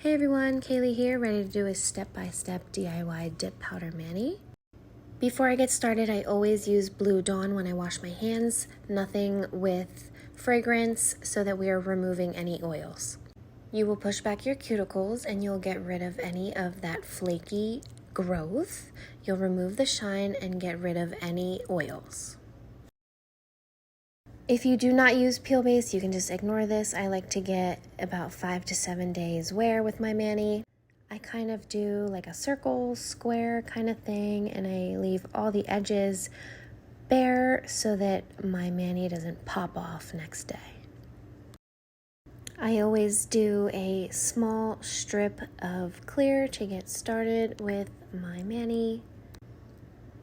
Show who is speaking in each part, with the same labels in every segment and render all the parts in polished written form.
Speaker 1: Hey everyone, Kaylee here, ready to do a step-by-step DIY dip powder mani. Before I get started, I always use Blue Dawn when I wash my hands, nothing with fragrance so that we are removing any oils. You will push back your cuticles and you'll get rid of any of that flaky growth. You'll remove the shine and get rid of any oils. If you do not use peel base, you can just ignore this. I like to get about 5 to 7 days wear with my mani. I kind of do like a circle, square kind of thing, and I leave all the edges bare so that my mani doesn't pop off next day. I always do a small strip of clear to get started with my mani.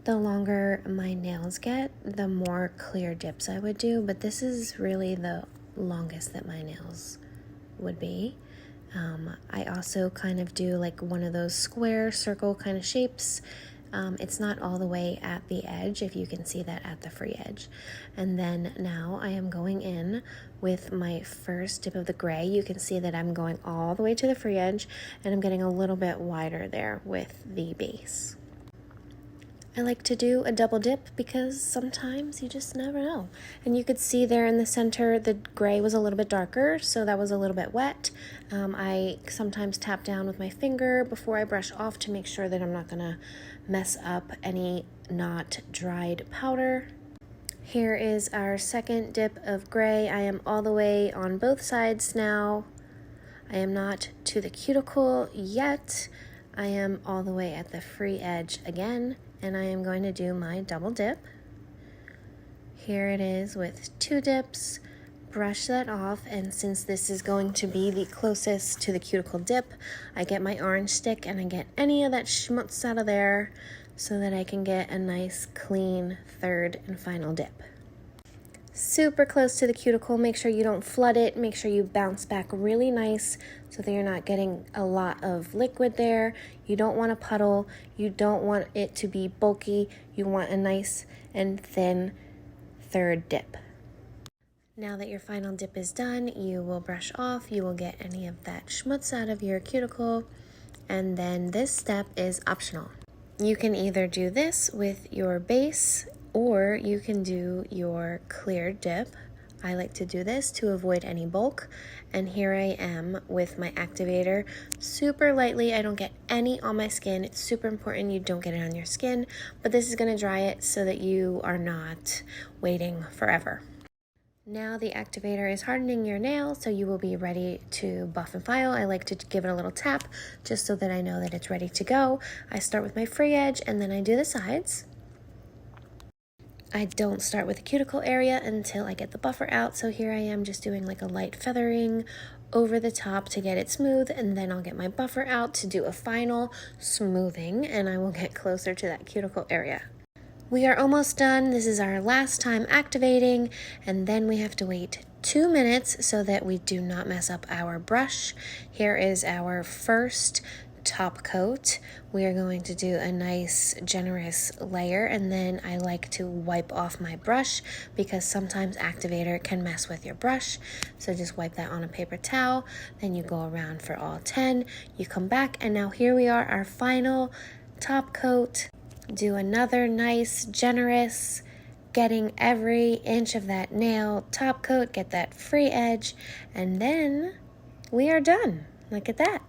Speaker 1: The longer my nails get, the more clear dips I would do, but this is really the longest that my nails would be. I also kind of do like one of those square circle kind of shapes. It's not all the way at the edge, if you can see that at the free edge. And then now I am going in with my first dip of the gray. You can see that I'm going all the way to the free edge, and I'm getting a little bit wider there with the base. I like to do a double dip because sometimes you just never know. And you could see there in the center, the gray was a little bit darker, so that was a little bit wet. I sometimes tap down with my finger before I brush off to make sure that I'm not gonna mess up any not dried powder. Here is our second dip of gray. I am all the way on both sides now. I am not to the cuticle yet. I am all the way at the free edge again. And I am going to do my double dip. Here it is with 2 dips. Brush that off, and since this is going to be the closest to the cuticle dip, I get my orange stick and I get any of that schmutz out of there so that I can get a nice clean third and final dip. Super close to the cuticle. Make sure you don't flood it. Make sure you bounce back really nice so that you're not getting a lot of liquid there. You don't want a puddle. You don't want it to be bulky. You want a nice and thin third dip. Now that your final dip is done, you will brush off. You will get any of that schmutz out of your cuticle. And then this step is optional. You can either do this with your base or you can do your clear dip. I like to do this to avoid any bulk. And here I am with my activator super lightly. I don't get any on my skin. It's super important you don't get it on your skin, but this is gonna dry it so that you are not waiting forever. Now the activator is hardening your nail, so you will be ready to buff and file. I like to give it a little tap just so that I know that it's ready to go. I start with my free edge and then I do the sides. I don't start with the cuticle area until I get the buffer out, so here I am just doing like a light feathering over the top to get it smooth, and then I'll get my buffer out to do a final smoothing, and I will get closer to that cuticle area. We are almost done. This is our last time activating, and then we have to wait 2 minutes so that we do not mess up our brush. Here is our first top coat. We are going to do a nice generous layer, and then I like to wipe off my brush because sometimes activator can mess with your brush. So just wipe that on a paper towel, then you go around for all 10, you come back, and now here we are, our final top coat. Do another nice generous, getting every inch of that nail top coat, get that free edge, and then we are done. Look at that.